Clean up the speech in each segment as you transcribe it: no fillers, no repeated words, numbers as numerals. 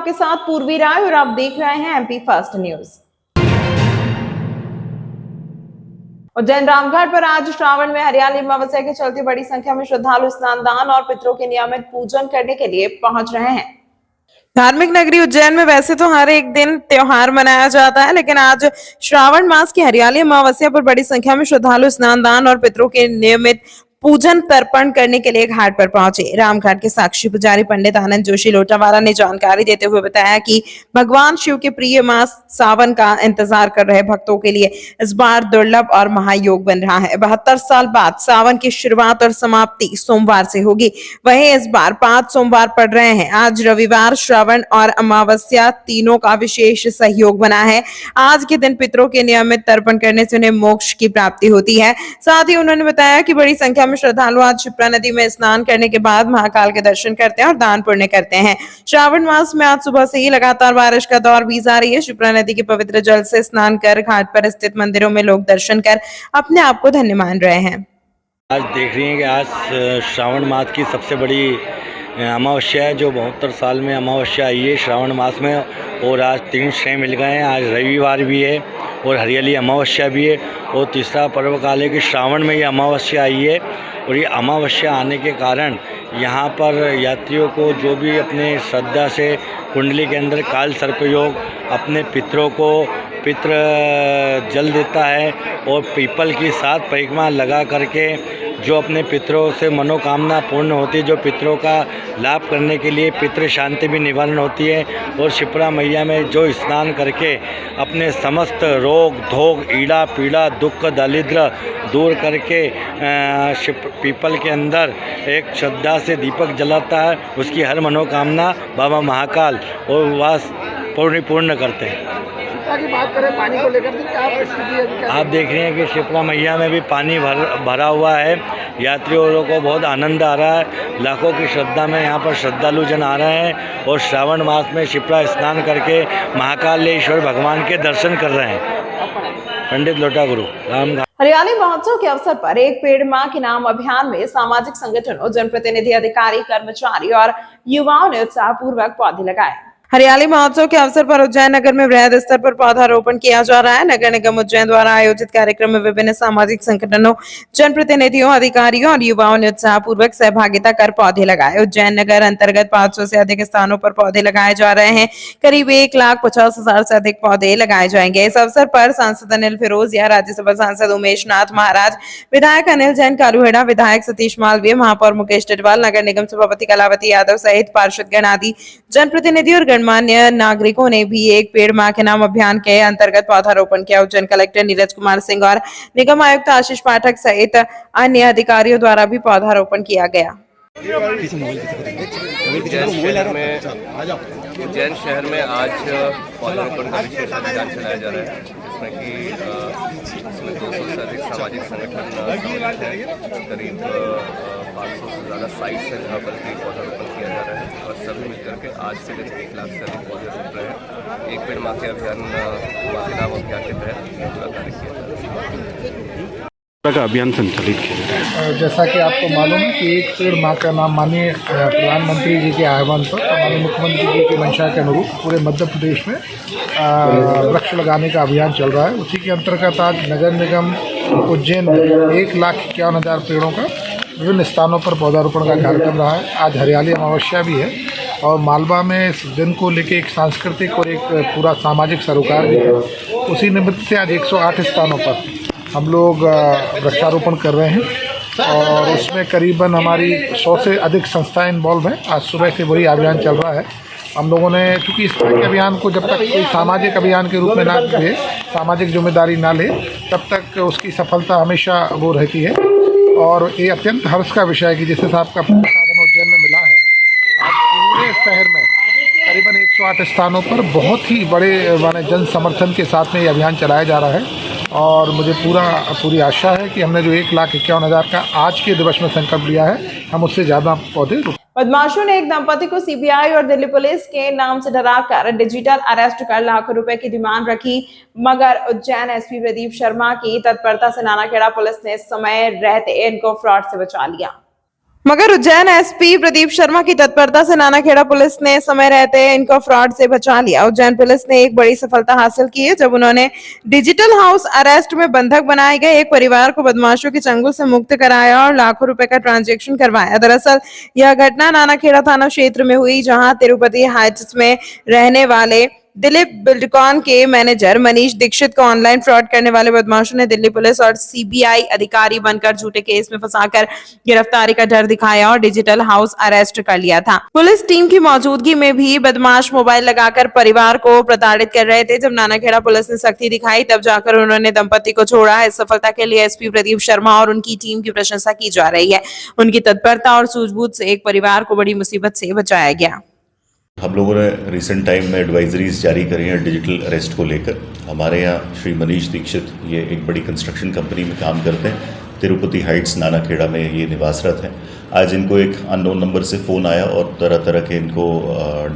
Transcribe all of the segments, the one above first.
आपके साथ पूर्वी राय और आप देख रहे हैं MP first news. Ujjain Ramghat पर आज श्रावण में हरियाली अमावस्या के चलते बड़ी संख्या में श्रद्धालु स्नान दान और पितरों के नियमित पूजन करने के लिए पहुंच रहे हैं। धार्मिक नगरी उज्जैन में वैसे तो हर एक दिन त्योहार मनाया जाता है, लेकिन आज श्रावण मास की हरियाली अमावस्या पर बड़ी संख्या में श्रद्धालु स्नान दान और पितरों के नियमित पूजन तर्पण करने के लिए घाट पर पहुंचे। रामघाट के साक्षी पुजारी पंडित आनंद जोशी लोटावाला ने जानकारी देते हुए बताया कि भगवान शिव के प्रिय मास सावन का इंतजार कर रहे भक्तों के लिए इस बार दुर्लभ और महायोग बन रहा है। 72 साल बाद सावन की शुरुआत और समाप्ति सोमवार से होगी। वहीं इस बार 5 सोमवार पड़ रहे हैं। आज रविवार, श्रावण और अमावस्या तीनों का विशेष सहयोग बना है। आज के दिन पितरों के नियमित तर्पण करने से उन्हें मोक्ष की प्राप्ति होती है। साथ ही उन्होंने बताया कि बड़ी संख्या श्रद्धालु आज क्षिप्रा नदी में स्नान करने के बाद महाकाल के दर्शन करते हैं और दान पुण्य करते हैं। श्रावण मास में आज सुबह से ही लगातार बारिश का दौर भी जारी है। क्षिप्रा नदी के पवित्र जल से स्नान कर घाट पर स्थित मंदिरों में लोग दर्शन कर अपने आप को धन्य मान रहे हैं। आज देख रही हैं कि आज श्रावण मास की सबसे बड़ी अमावस्या है, जो 72 साल में अमावस्या आई है श्रावण मास में, और आज 3 श्रेय मिल गए हैं। आज रविवार भी है और हरियाली अमावस्या भी है, और तीसरा पर्व काल है कि श्रावण में ये अमावस्या आई है। और ये अमावस्या आने के कारण यहाँ पर यात्रियों को जो भी अपने श्रद्धा से कुंडली के अंदर काल सर्पयोग अपने पितरों को पितृ जल देता है, और पीपल की 7 परिक्रमा लगा करके जो अपने पितरों से मनोकामना पूर्ण होती है, जो पितरों का लाभ करने के लिए पितृ शांति भी निवारण होती है। और क्षिप्रा मैया में जो स्नान करके अपने समस्त रोग धोग ईड़ा पीड़ा दुख दरिद्र दूर करके पीपल के अंदर एक श्रद्धा से दीपक जलाता है, उसकी हर मनोकामना बाबा महाकाल और वास पूर्ण करते हैं। की बात करें पानी को लेकर के क्या स्थिति है? आप देख रहे हैं कि क्षिप्रा मैया में भी पानी भरा हुआ है। यात्रियों को बहुत आनंद आ रहा है। लाखों की श्रद्धा में यहाँ पर श्रद्धालु जन आ रहे हैं और श्रावण मास में क्षिप्रा स्नान करके महाकालेश्वर भगवान के दर्शन कर रहे हैं। पंडित लोटा गुरु रामघाट। हरियाली महोत्सव के अवसर पर एक पेड़ मां के नाम अभियान में सामाजिक संगठनों, जनप्रतिनिधि, अधिकारी, कर्मचारी और युवाओं ने उत्साहपूर्वक पौधे लगाए। हरियाली महोत्सव के अवसर पर उज्जैन नगर में वृहद स्तर पर पौधारोपण किया जा रहा है। नगर निगम उज्जैन द्वारा आयोजित कार्यक्रम में विभिन्न सामाजिक संगठनों, जनप्रतिनिधियों, अधिकारियों और युवाओं ने उत्साहपूर्वक सहभागिता कर पौधे लगाए। उज्जैन नगर अंतर्गत 500 से अधिक स्थानों पर पौधे लगाए जा रहे हैं। करीब 1,50,000 से अधिक पौधे लगाए जाएंगे। इस अवसर पर सांसद अनिल फिरोजिया, राज्यसभा सांसद उमेश नाथ महाराज, विधायक अनिल जैन कालूहेड़ा, विधायक सतीश मालवीय, महापौर मुकेश टिटवाल, नगर निगम सभापति कलावती यादव सहित पार्षदगण आदि जनप्रतिनिधि और गणमान्य नागरिकों ने भी एक पेड़ मां के नाम अभियान के अंतर्गत पौधारोपण किया। उज्जैन कलेक्टर नीरज कुमार सिंह और निगम आयुक्त आशीष पाठक सहित अन्य अधिकारियों द्वारा भी पौधारोपण किया गया। उज्जैन शहर में आज पौधारोपण का विशेष अभियान चलाया जा रहा है, जिसमें कि इसमें 200 से अधिक सामाजिक संगठन सम्मिलित हैं। करीब 500 से ज़्यादा साइट्स हैं जहाँ पर भी पौधारोपण किया जा रहा है, और सभी मिलकर के आज से 1 लाख से अधिक पौधे रोप रहे हैं। एक पेड़ मां के अभियान, मां के नाम अभियान के तहत ये पूरा कार्य किया जा रहा है। का अभियान संचालित किया जाता है। जैसा कि आपको मालूम है कि एक पेड़ मां का नाम माननीय प्रधानमंत्री जी के आह्वान पर, माननीय मुख्यमंत्री जी की मंशा के अनुरूप पूरे मध्य प्रदेश में वृक्ष लगाने का अभियान चल रहा है। उसी के अंतर्गत आज नगर निगम उज्जैन में 1,51,000 पेड़ों का विभिन्न स्थानों पर पौधारोपण का कार्यक्रम रहा है। आज हरियाली अमावस्या भी है और मालवा में इस दिन को लेकर एक सांस्कृतिक और एक पूरा सामाजिक सरोकार भी है। उसी निमित्त से आज 108 स्थानों पर हम लोग वृक्षारोपण कर रहे हैं और उसमें करीबन हमारी 100 से अधिक संस्थाएं इन्वॉल्व हैं। आज सुबह से वही अभियान चल रहा है। हम लोगों ने चूँकि इस तरह के अभियान को जब तक कोई सामाजिक अभियान के रूप में ना ले, सामाजिक जिम्मेदारी ना ले, तब तक उसकी सफलता हमेशा वो रहती है। और ये अत्यंत हर्ष का विषय है कि जिस हिसाब का साधन उज्जैन में मिला है, आज पूरे शहर में करीबन 108 स्थानों पर बहुत ही बड़े माने जन समर्थन के साथ में ये अभियान चलाया जा रहा है। और मुझे पूरी आशा है कि हमने जो 1,51,000 का आज के दिवस में संकल्प लिया है, हम उससे ज़्यादा पौधे। बदमाशों ने एक दंपति को सीबीआई और दिल्ली पुलिस के नाम से डराकर डिजिटल अरेस्ट कर लाखों रुपए की डिमांड रखी, मगर उज्जैन एसपी प्रदीप शर्मा की तत्परता से नानाखेड़ा पुलिस ने समय रहते इनको फ्रॉड से बचा लिया। मगर उज्जैन एसपी प्रदीप शर्मा की तत्परता से नानाखेड़ा पुलिस ने समय रहते इनको फ्रॉड से बचा लिया। उज्जैन पुलिस ने एक बड़ी सफलता हासिल की है जब उन्होंने डिजिटल हाउस अरेस्ट में बंधक बनाए गए एक परिवार को बदमाशों के चंगुल से मुक्त कराया और लाखों रुपए का ट्रांजैक्शन करवाया। दरअसल यह घटना नानाखेड़ा थाना क्षेत्र में हुई, जहां तिरुपति हाइट्स में रहने वाले दिलीप बिल्डकॉन के मैनेजर मनीष दीक्षित को ऑनलाइन फ्रॉड करने वाले बदमाशों ने दिल्ली पुलिस और सीबीआई अधिकारी बनकर झूठे केस में फंसाकर गिरफ्तारी का डर दिखाया और डिजिटल हाउस अरेस्ट कर लिया था। पुलिस टीम की मौजूदगी में भी बदमाश मोबाइल लगाकर परिवार को प्रताड़ित कर रहे थे। जब नानाखेड़ा पुलिस ने सख्ती दिखाई तब जाकर उन्होंने दंपति को छोड़ा। इस सफलता के लिए एसपी प्रदीप शर्मा और उनकी टीम की प्रशंसा की जा रही है। उनकी तत्परता और सूझबूझ से एक परिवार को बड़ी मुसीबत से बचाया गया। हम लोगों ने रिसेंट टाइम में एडवाइजरीज जारी करी हैं डिजिटल अरेस्ट को लेकर। हमारे यहाँ श्री मनीष दीक्षित ये एक बड़ी कंस्ट्रक्शन कंपनी में काम करते हैं, तिरुपति हाइट्स नानाखेड़ा में ये निवासरत हैं। आज इनको एक अननोन नंबर से फ़ोन आया और तरह तरह के इनको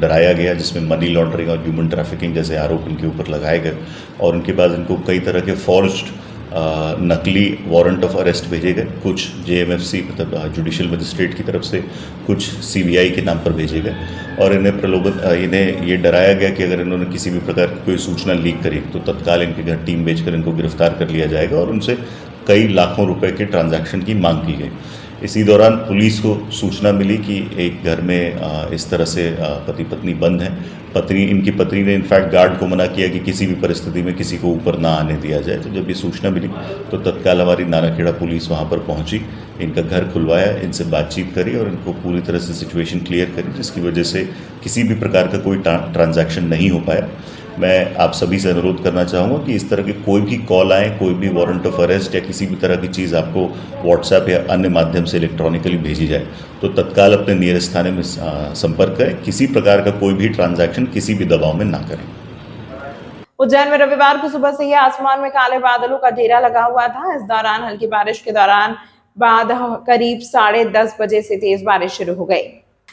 डराया गया, जिसमें मनी लॉन्ड्रिंग और ह्यूमन ट्रैफिकिंग जैसे आरोप इनके ऊपर लगाए गए और उनके बाद इनको कई तरह के फॉर्ज्ड नकली वारंट ऑफ अरेस्ट भेजे गए, कुछ जेएमएफसी मतलब जुडिशियल मजिस्ट्रेट की तरफ से, कुछ सीबीआई के नाम पर भेजे गए और इन्हें ये डराया गया कि अगर इन्होंने किसी भी प्रकार की कोई सूचना लीक करी तो तत्काल इनके घर टीम भेजकर इनको गिरफ्तार कर लिया जाएगा और उनसे कई लाखों रुपए के ट्रांजैक्शन की मांग की गई। इसी दौरान पुलिस को सूचना मिली कि एक घर में इस तरह से पति पत्नी बंद हैं। इनकी पत्नी ने इनफैक्ट गार्ड को मना किया कि किसी भी परिस्थिति में किसी को ऊपर ना आने दिया जाए। तो जब ये सूचना मिली तो तत्काल हमारी नानाखेड़ा पुलिस वहाँ पर पहुँची, इनका घर खुलवाया, इनसे बातचीत करी और इनको पूरी तरह से सिचुएशन क्लियर करी, जिसकी वजह से किसी भी प्रकार का कोई ट्रांजैक्शन नहीं हो पाया। मैं आप सभी से अनुरोध करना चाहूँगा कि इस तरह के कोई भी कॉल आए, कोई भी वारंट ऑफ अरेस्ट या किसी भी तरह की चीज़ आपको व्हाट्सएप या अन्य माध्यम से इलेक्ट्रॉनिकली भेजी जाए तो तत्काल अपने नियरेस्ट थाने में संपर्क करें। किसी प्रकार का कोई भी ट्रांजैक्शन किसी भी दबाव में ना करें। उज्जैन में रविवार को सुबह से ही आसमान में काले बादलों का घेरा लगा हुआ था। इस दौरान हल्की बारिश के दौरान बाद करीब 10:30 बजे से तेज बारिश शुरू हो गई।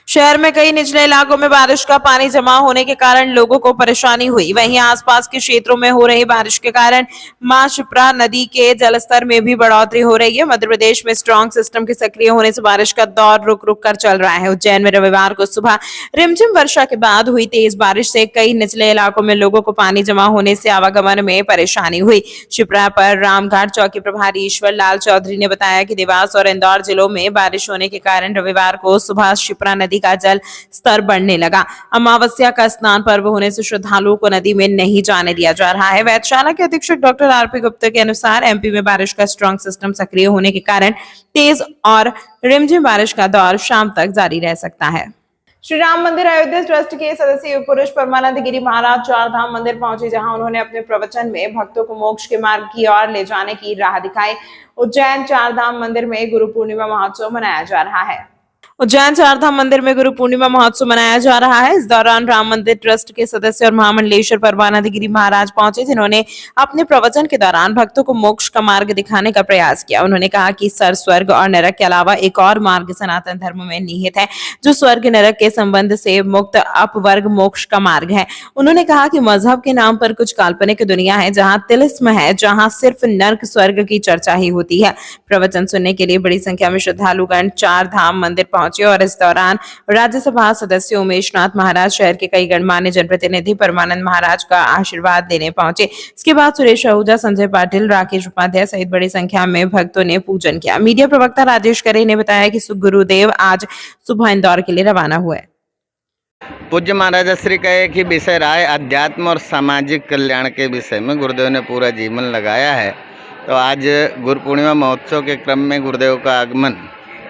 शहर में कई निचले इलाकों में बारिश का पानी जमा होने के कारण लोगों को परेशानी हुई। वहीं आसपास के क्षेत्रों में हो रही बारिश के कारण मां शिप्रा नदी के जलस्तर में भी बढ़ोतरी हो रही है। मध्य प्रदेश में स्ट्रॉन्ग सिस्टम के सक्रिय होने से बारिश का दौर रुक रुक कर चल रहा है। उज्जैन में रविवार को सुबह रिमझिम वर्षा के बाद हुई तेज बारिश से कई निचले इलाकों में लोगों को पानी जमा होने से आवागमन में परेशानी हुई। शिप्रा पर रामघाट चौकी प्रभारी ईश्वर लाल चौधरी ने बताया कि देवास और इंदौर जिलों में बारिश होने के कारण रविवार को सुबह शिप्रा नदी का जल स्तर बढ़ने लगा। अमावस्या का स्नान पर्व होने से श्रद्धालुओं को नदी में नहीं जाने दिया जा रहा है। वैधशाला के अधीक्षक डॉक्टर आरपी गुप्ता के अनुसार एमपी में बारिश का स्ट्रॉन्ग सिस्टम सक्रिय होने के कारण तेज और रिमझिम बारिश का दौर शाम तक जारी रह सकता है। श्री राम मंदिर अयोध्या ट्रस्ट के सदस्य युग पुरुष परमानंद गिरी महाराज चार धाम मंदिर पहुंचे, जहां उन्होंने अपने प्रवचन में भक्तों को मोक्ष के मार्ग की ओर ले जाने की राह दिखाई। उज्जैन चार धाम मंदिर में गुरु पूर्णिमा महोत्सव मनाया जा रहा है। उज्जैन चारधाम मंदिर में गुरु पूर्णिमा महोत्सव मनाया जा रहा है। इस दौरान राम मंदिर ट्रस्ट के सदस्य और महामंडलेश्वर परमानंद गिरी महाराज पहुंचे, जिन्होंने अपने प्रवचन के दौरान भक्तों को मोक्ष का मार्ग दिखाने का प्रयास किया। उन्होंने कहा कि स्वर्ग और नरक के अलावा एक और मार्ग सनातन धर्म में निहित है, जो स्वर्ग नरक के संबंध से मुक्त अपवर्ग मोक्ष का मार्ग है। उन्होंने कहा कि मजहब के नाम पर कुछ काल्पनिक दुनिया है, जहाँ तिलिस्म है, जहाँ सिर्फ नरक स्वर्ग की चर्चा ही होती है। प्रवचन सुनने के लिए बड़ी संख्या में श्रद्धालुगण चार धाम मंदिर पहुंचे और इस दौरान राज्यसभा सदस्य उमेश नाथ महाराज, शहर के कई गणमान्य जनप्रतिनिधि परमानंद महाराज का आशीर्वाद देने पहुंचे। इसके बाद सुरेश आहूजा, संजय पाटिल, राकेश उपाध्याय सहित बड़ी संख्या में भक्तों ने पूजन किया। मीडिया प्रवक्ता राजेश करे ने बताया कि गुरुदेव आज सुबह इंदौर के लिए रवाना हुए। पूज्य महाराज श्री का एक ही विषय रहा है, अध्यात्म और सामाजिक कल्याण के विषय में गुरुदेव ने पूरा जीवन लगाया है। तो आज गुरु पूर्णिमा महोत्सव के क्रम में गुरुदेव का आगमन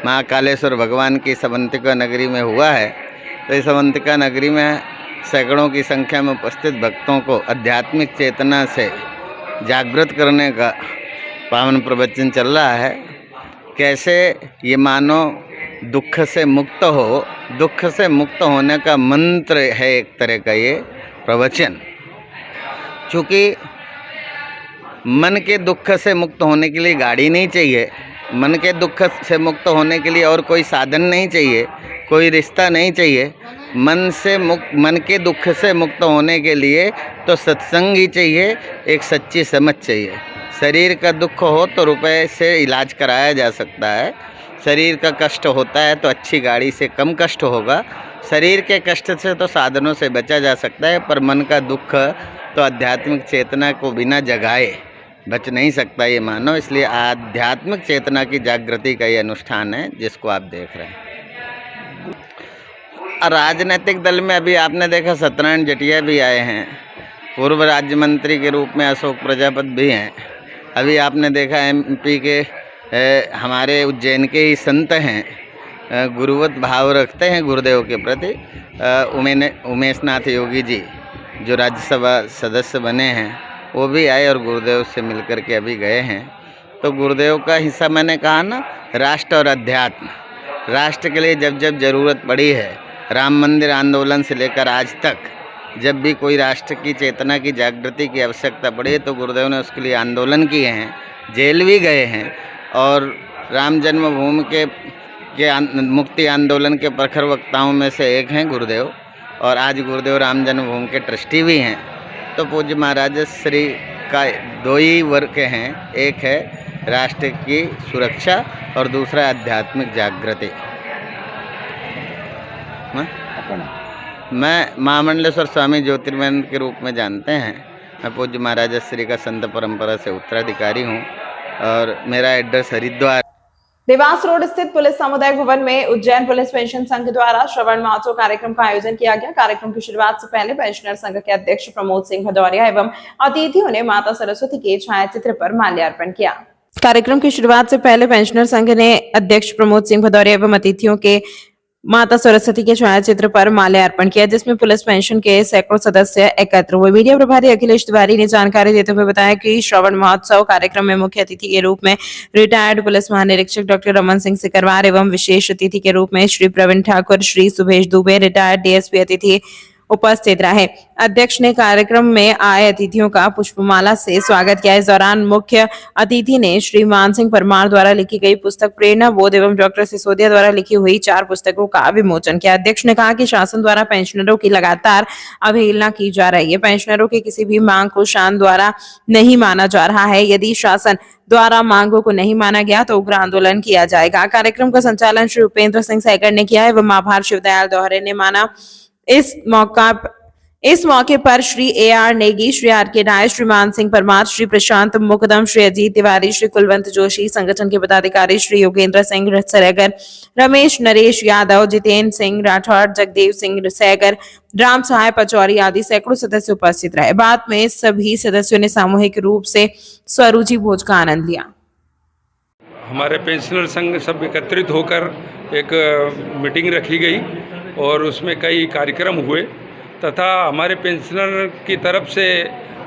महाकालेश्वर भगवान की सवंतिका नगरी में हुआ है। तो इस सवंतिका नगरी में सैकड़ों की संख्या में उपस्थित भक्तों को आध्यात्मिक चेतना से जागृत करने का पावन प्रवचन चल रहा है। कैसे ये मानव दुख से मुक्त हो, दुख से मुक्त होने का मंत्र है एक तरह का ये प्रवचन। चूँकि मन के दुख से मुक्त होने के लिए गाड़ी नहीं चाहिए, मन के दुख से मुक्त होने के लिए और कोई साधन नहीं चाहिए, कोई रिश्ता नहीं चाहिए। मन के दुख से मुक्त होने के लिए तो सत्संग ही चाहिए, एक सच्ची समझ चाहिए। शरीर का दुख हो तो रुपए से इलाज कराया जा सकता है, शरीर का कष्ट होता है तो अच्छी गाड़ी से कम कष्ट होगा, शरीर के कष्ट से तो साधनों से बचा जा सकता है, पर मन का दुख तो आध्यात्मिक चेतना को बिना जगाए बच नहीं सकता ये मानो। इसलिए आध्यात्मिक चेतना की जागृति का ये अनुष्ठान है जिसको आप देख रहे हैं। राजनीतिक दल में अभी आपने देखा सत्यनारायण जटिया भी आए हैं, पूर्व राज्य मंत्री के रूप में अशोक प्रजापति भी हैं। अभी आपने देखा MP के हमारे उज्जैन के ही संत हैं, गुरुवत भाव रखते हैं गुरुदेव के प्रति, उमेश नाथ योगी जी जो राज्यसभा सदस्य बने हैं वो भी आए और गुरुदेव से मिलकर के अभी गए हैं। तो गुरुदेव का हिस्सा मैंने कहा ना, राष्ट्र और अध्यात्म, राष्ट्र के लिए जब जब ज़रूरत पड़ी है, राम मंदिर आंदोलन से लेकर आज तक जब भी कोई राष्ट्र की चेतना की जागृति की आवश्यकता पड़ी है तो गुरुदेव ने उसके लिए आंदोलन किए हैं, जेल भी गए हैं। और राम जन्मभूमि के मुक्ति आंदोलन के प्रखर वक्ताओं में से एक हैं गुरुदेव, और आज गुरुदेव राम जन्मभूमि के ट्रस्टी भी हैं। तो पूज्य महाराज श्री का दो ही वर्ग हैं, एक है राष्ट्र की सुरक्षा और दूसरा आध्यात्मिक जागृति। मैं महामंडलेश्वर स्वामी ज्योतिर्मय के रूप में जानते हैं। मैं पूज्य महाराज श्री का संत परंपरा से उत्तराधिकारी हूँ और मेरा एड्रेस हरिद्वार। देवास रोड स्थित पुलिस सामुदायिक भवन में उज्जैन पुलिस पेंशन संघ द्वारा श्रवण महोत्सव कार्यक्रम का आयोजन किया गया। कार्यक्रम की शुरुआत से पहले पेंशनर संघ के अध्यक्ष प्रमोद सिंह भदौरिया एवं अतिथियों ने माता सरस्वती के छायाचित्र पर माल्यार्पण किया। कार्यक्रम की शुरुआत से पहले पेंशनर संघ ने अध्यक्ष प्रमोद सिंह भदौरिया एवं अतिथियों के माता सरस्वती के छायाचित्र पर माल्यार्पण किया, जिसमें पुलिस पेंशन के सैकड़ों सदस्य एकत्र हुए। मीडिया प्रभारी अखिलेश तिवारी ने जानकारी देते हुए बताया कि श्रवण महोत्सव कार्यक्रम में मुख्य अतिथि के रूप में रिटायर्ड पुलिस महानिरीक्षक डॉक्टर रमन सिंह सिकरवार एवं विशेष अतिथि के रूप में श्री प्रवीण ठाकुर, श्री सुभेश दुबे, रिटायर्ड DSP अतिथि उपस्थित रहे। अध्यक्ष ने कार्यक्रम में आए अतिथियों का पुष्पमाला से स्वागत किया। इस दौरान मुख्य अतिथि ने श्री मान सिंह परमार द्वारा लिखी गई पुस्तक प्रेरणा बोध एवं डॉक्टर सिसोदिया द्वारा लिखी हुई 4 पुस्तकों का विमोचन किया। अध्यक्ष ने कहा कि शासन द्वारा पेंशनरों की लगातार अवहेलना की जा रही है। पेंशनरों की किसी भी मांग को शासन द्वारा नहीं माना जा रहा है। यदि शासन द्वारा मांगों को नहीं माना गया तो उग्र आंदोलन किया जाएगा। कार्यक्रम का संचालन श्री उपेंद्र सिंह सहगल ने किया एवं आभार शिवदयाल दोहरे ने माना। इस मौके पर श्री AR नेगी, श्री RK राय, श्री मान सिंह परमार, श्री प्रशांत मुकदम, श्री अजीत तिवारी, श्री कुलवंत जोशी, संगठन के पदाधिकारी श्री योगेंद्र सिंह सरेगर, रमेश नरेश यादव, जितेंद्र सिंह राठौर, जगदेव सिंह सैगर, राम सहाय पचौरी आदि सैकड़ों सदस्य उपस्थित रहे। बाद में सभी सदस्यों ने सामूहिक रूप से स्वरुचि भोज का आनंद लिया। हमारे पेंशनर संघ सब एकत्रित होकर एक मीटिंग रखी गई और उसमें कई कार्यक्रम हुए तथा हमारे पेंशनर की तरफ से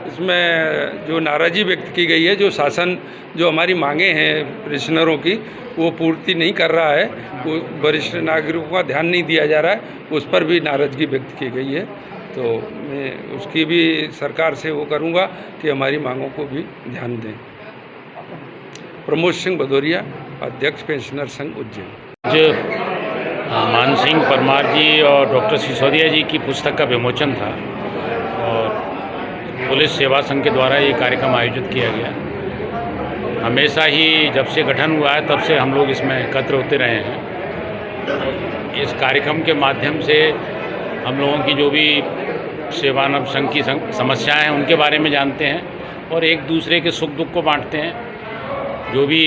इसमें जो नाराज़गी व्यक्त की गई है, जो शासन जो हमारी मांगे हैं पेंशनरों की वो पूर्ति नहीं कर रहा है, वो वरिष्ठ नागरिकों का ध्यान नहीं दिया जा रहा है, उस पर भी नाराज़गी व्यक्त की गई है। तो मैं उसकी भी सरकार से वो करूँगा कि हमारी मांगों को भी ध्यान दें। प्रमोद सिंह भदौरिया, अध्यक्ष पेंशनर संघ उज्जैन। मान सिंह परमार जी और डॉक्टर सिसोदिया जी की पुस्तक का विमोचन था और पुलिस सेवा संघ के द्वारा ये कार्यक्रम आयोजित किया गया। हमेशा ही जब से गठन हुआ है तब से हम लोग इसमें एकत्र होते रहे हैं। इस कार्यक्रम के माध्यम से हम लोगों की जो भी सेवानव संघ की समस्याएं हैं उनके बारे में जानते हैं और एक दूसरे के सुख दुख को बांटते हैं, जो भी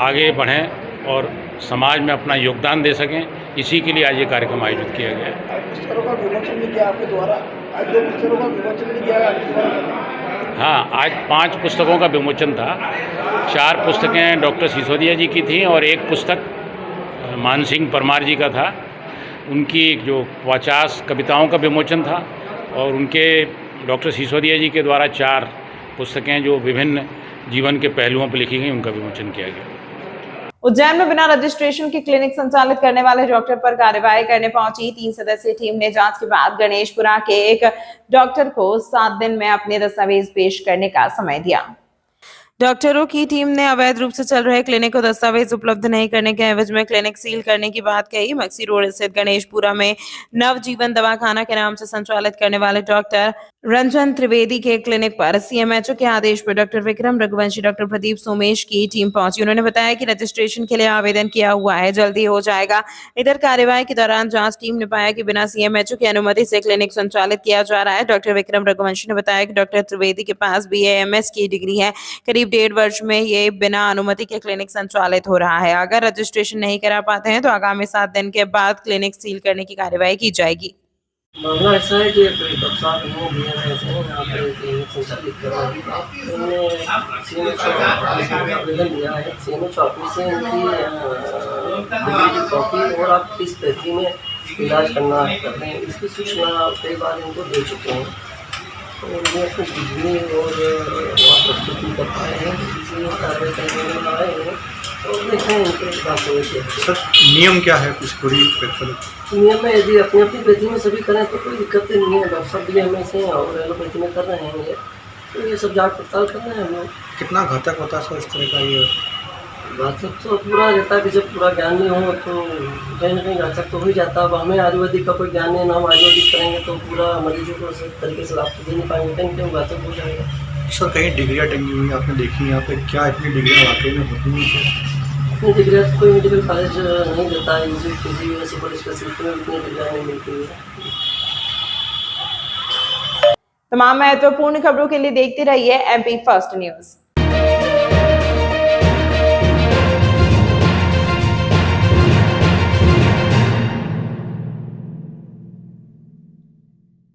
आगे बढ़ें और समाज में अपना योगदान दे सकें, इसी के लिए आज ये कार्यक्रम आयोजित किया गया है। पुस्तकों का विमोचन भी किया आपके द्वारा, आज 2 पुस्तकों का विमोचन भी किया है। हाँ, आज 5 पुस्तकों का विमोचन था। 4 पुस्तकें डॉक्टर सिसोदिया जी की थीं और 1 पुस्तक मान सिंह परमार जी का था। उनकी जो 50 कविताओं का विमोचन था और उनके डॉक्टर सिसोदिया जी के द्वारा 4 पुस्तकें जो विभिन्न जीवन के पहलुओं पर लिखी गई, उनका विमोचन किया गया। उज्जैन में बिना रजिस्ट्रेशन के क्लिनिक संचालित करने वाले डॉक्टर पर कार्रवाई करने पहुंची 3 सदस्यीय टीम ने जांच के बाद गणेशपुरा के एक डॉक्टर को 7 दिन में अपने दस्तावेज पेश करने का समय दिया। डॉक्टरों की टीम ने अवैध रूप से चल रहे क्लिनिक को दस्तावेज उपलब्ध नहीं करने के एवज में क्लिनिक सील करने की बात कही। मक्सी रोड स्थित गणेशपुरा में नवजीवन दवाखाना के नाम से संचालित करने वाले डॉक्टर रंजन त्रिवेदी के क्लिनिक पर सीएमएचओ के आदेश पर डॉक्टर विक्रम रघुवंशी, डॉक्टर प्रदीप सोमेश की टीम पहुंची। उन्होंने बताया कि रजिस्ट्रेशन के लिए आवेदन किया हुआ है, जल्दी हो जाएगा। इधर कार्यवाही के दौरान जांच टीम ने पाया कि बिना सीएमएचओ की अनुमति से क्लिनिक संचालित किया जा रहा है। डॉक्टर विक्रम रघुवंशी ने बताया कि डॉक्टर त्रिवेदी के पास BAMS की डिग्री है। करीब 1.5 वर्ष में ये बिना अनुमति के क्लिनिक संचालित हो रहा है। अगर रजिस्ट्रेशन नहीं करा पाते हैं तो आगामी 7 दिन के बाद क्लिनिक सील करने की कार्यवाही की जाएगी। मामला ऐसा है कि डॉक्टर साहब ने BAMS है यहाँ पर क्लिनिक संचालित करवा दी। उन्होंने CMHO ऑफिस में आवेदन दिया है। CMHO ऑफिस से इनकी डिग्री की कॉपी और आप किस स्थिति में इलाज करना करते हैं इसकी सूचना कई बार इनको दे चुके हैं। तो उन्होंने अपनी डिग्री और वहाँ प्रस्तुत नहीं कर पाए हैं, इसलिए कार्रवाई करने में आए हैं। तो देखें इनके बात हुए थे। सर नियम क्या है कुछ पूरी नियम में यदि अपनी अपनी विधि में सभी करें तो कोई दिक्कत नहीं है। डॉक्टर साहब BAMS हैं और एलोपैथी में कर रहे हैं ये, तो ये सब जांच पड़ताल कर रहे हैं हम लोग। कितना घातक होता है सर इस तरह का ये? घातक तो पूरा रहता है कि जब पूरा ज्ञान नहीं हो तो कहीं ना कहीं घातक तो हो ही जाता है। अब हमें आयुर्वेदिक का कोई ज्ञान नहीं, ना हम आयुर्वेदिक करेंगे तो पूरा मरीजों को सही तरीके से लाभ तो दे नहीं पाएंगे, कहीं क्यों घातक हो जाएगा। सर कहीं डिग्रियाँ टंगी हुई आपने देखी यहाँ पे, क्या इतनी डिग्रियाँ वाकई में होती नहीं है? इतनी डिग्रियाँ तो कोई मेडिकल कॉलेज नहीं देता है, किसी सुपर स्पेशलिटी में इतनी डिग्रियाँ नहीं मिलती है। तमाम महत्वपूर्ण खबरों के लिए देखते रहिए MP फर्स्ट न्यूज।